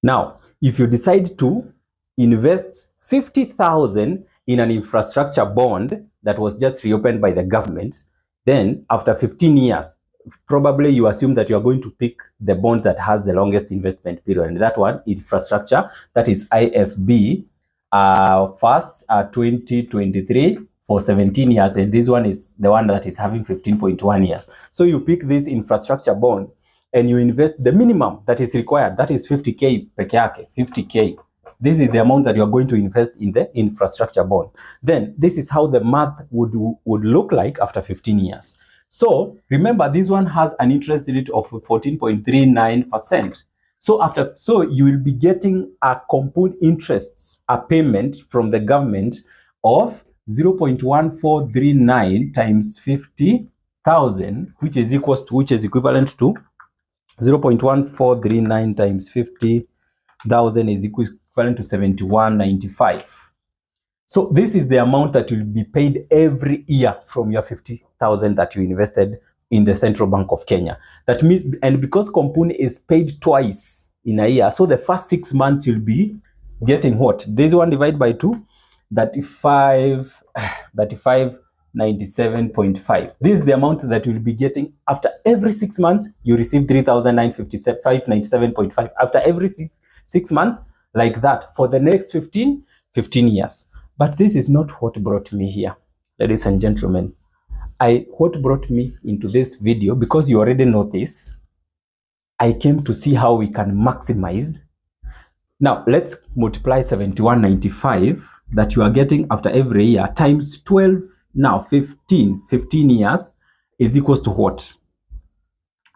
Now, if you decide to invest 50,000 in an infrastructure bond that was just reopened by the government, then after 15 years, probably you assume that you are going to pick the bond that has the longest investment period. And that one, infrastructure, that is IFB, first 2023 for 17 years. And this one is the one that is having 15.1 years. So you pick this infrastructure bond and you invest the minimum that is required, that is 50K peke yake, 50K. This is the amount that you are going to invest in the infrastructure bond. Then this is how the math would look like after 15 years. So remember, this one has an interest rate of 14.39%. So you will be getting a compound interests, a payment from the government of 0.1439 times 50,000, which is equivalent to 0.1439 times 50,000 is equivalent to 7195. So this is the amount that will be paid every year from your 50,000 that you invested in the Central Bank of Kenya. That means, and because compound is paid twice in a year, so the first 6 months you'll be getting what? This one divided by 2, 3597.5. This is the amount that you'll be getting after every 6 months. You receive 3,957.5 after every 6 months, like that for the next 15 years. But this is not what brought me here, ladies and gentlemen. What brought me into this video, because you already know this, I came to see how we can maximize. Now let's multiply 7195 that you are getting after every year times 12. Now 15 years is equals to what?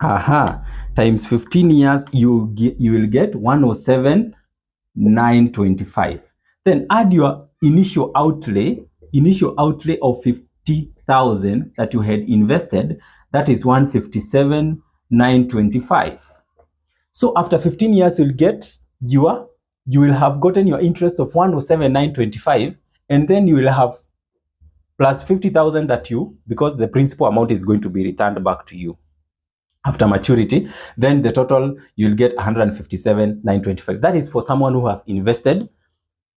Times 15 years, you will get 107,925. Then add your initial outlay of 50,000 that you had invested, that is 157,925. So after 15 years, you will have gotten your interest of 107,925, and then you will have plus 50,000 that because the principal amount is going to be returned back to you after maturity. Then the total, you'll get 157,925. That is for someone who have invested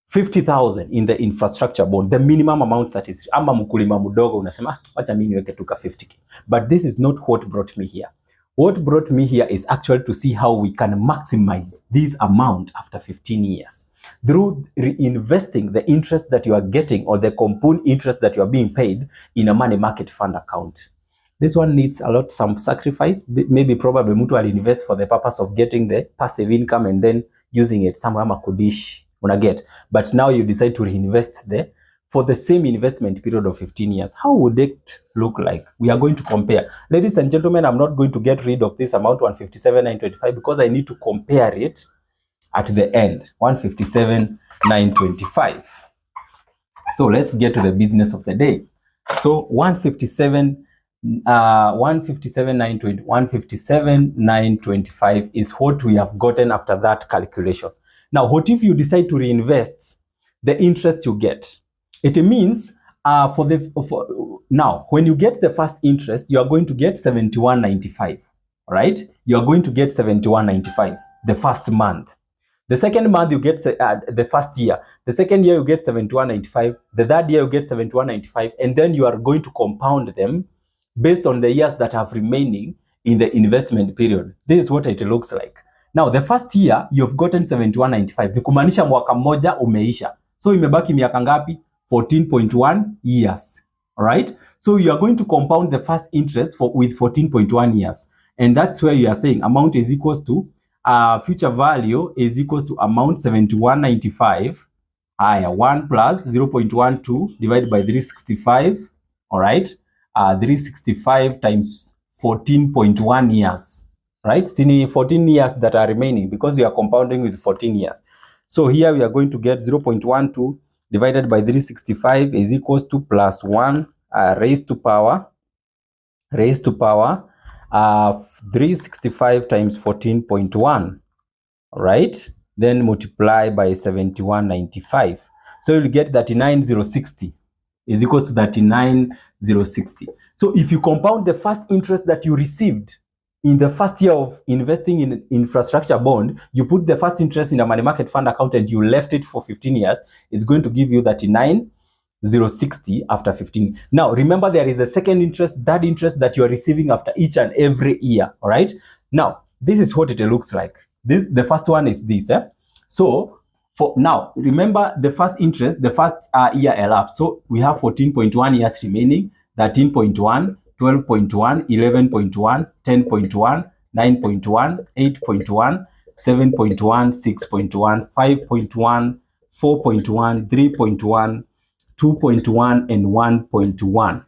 50,000 in the infrastructure bond, the minimum amount that is, ama mkulima mudogo unasema wacha mimi niweke tuka 50K. But this is not what brought me here. What brought me here is actually to see how we can maximize this amount after 15 years through reinvesting the interest that you are getting, or the compound interest that you are being paid, in a money market fund account. This one needs some sacrifice. Maybe probably mtu invest for the purpose of getting the passive income and then using it somewhere makudish. But now you decide to reinvest for the same investment period of 15 years. How would it look like? We are going to compare. Ladies and gentlemen, I'm not going to get rid of this amount 157,925 because I need to compare it at the end. 157,925. So let's get to the business of the day. So 157,925 is what we have gotten after that calculation. Now, what if you decide to reinvest the interest you get? It means now, when you get the first interest, you are going to get 7195, right? You are going to get 7195 the first month. The second month you get the first year. The second year you get 7195. The third year you get 7195, and then you are going to compound them based on the years that have remaining in the investment period. This is what it looks like. Now, the first year you've gotten 7195. Ni kumaanisha mwaka mmoja umeisha. So imebaki miaka ngapi? 14.1 years. All right? So you are going to compound the first interest with 14.1 years. And that's where you are saying amount is equals to future value is equals to amount 7195. 1 plus 0.12 divided by 365. All right? 365 times 14.1 years. Right? See, 14 years that are remaining because we are compounding with 14 years. So here we are going to get 0.12 divided by 365 is equals to plus 1 raised to power 365 times 14.1, right? Then multiply by 7195. So you'll get 39,060 is equals to 39,060. So if you compound the first interest that you received in the first year of investing in infrastructure bond, you put the first interest in a money market fund account and you left it for 15 years, it's going to give you 39,060 after 15. Now, remember, there is a second interest, that interest that you are receiving after each and every year. All right. Now, this is what it looks like. The first one is this. So for now, remember the first interest, the first year elapsed. So we have 14.1 years remaining, 13.1, 12.1, 11.1, 10.1, 9.1, 8.1, 7.1, 6.1, 5.1, 4.1, 3.1, 2.1 and 1.1.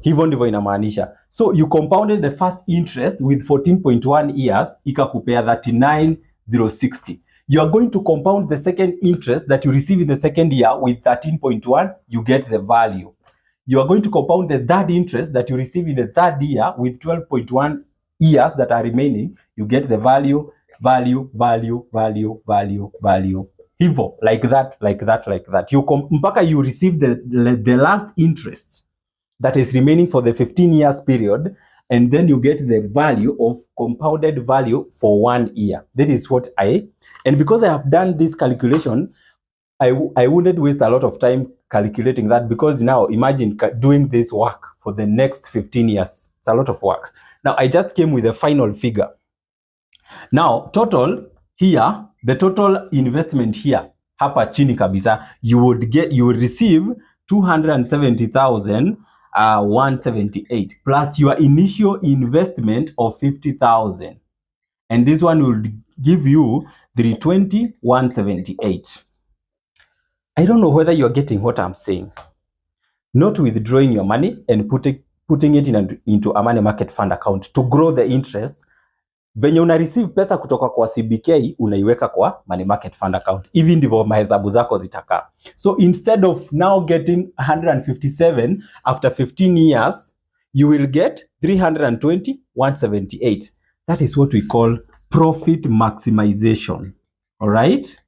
Hivyo ndivyo inamaanisha. So you compounded the first interest with 14.1 years, ikakupea 39,060. You are going to compound the second interest that you receive in the second year with 13.1, you get the value. You are going to compound the third interest that you receive in the third year with 12.1 years that are remaining, you get the value. Hivyo, like that. Mpaka you receive the last interest that is remaining for the 15 years period, and then you get the value of compounded value for 1 year. That is what and because I have done this calculation, I wouldn't waste a lot of time calculating that, because now imagine doing this work for the next 15 years. It's a lot of work. Now, I just came with a final figure. Now, total here, the total investment here, hapa chini kabisa, you would receive 270,178 plus your initial investment of 50,000. And this one will give you 320,178. I don't know whether you're getting what I'm saying. Not withdrawing your money and putting it into a money market fund account to grow the interest. Venye una receive pesa kutoka kwa CBK, unaiweka kwa money market fund account. Hivi ndivyo mahesabu zako zitakaa. So instead of now getting 157 after 15 years, you will get 320,178. That is what we call profit maximization. All right?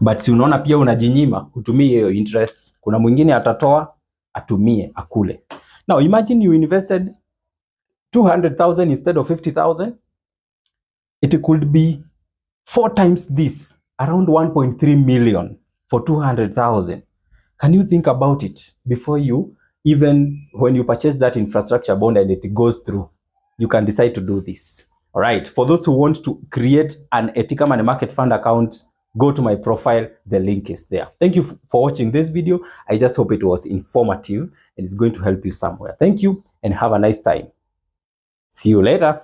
But si unaona pia unajinyima, utumie hiyo interest. Kuna mwingine atatoa, atumie, akule. Now imagine you invested 200,000 instead of 50,000. It could be 4 times this, around 1.3 million for 200,000. Can you think about it before you, even when you purchase that infrastructure bond and it goes through, you can decide to do this. All right. For those who want to create an Etika Money Market Fund account, go to my profile. The link is there. Thank you for watching this video. I just hope it was informative and it's going to help you somewhere. Thank you and have a nice time. See you later.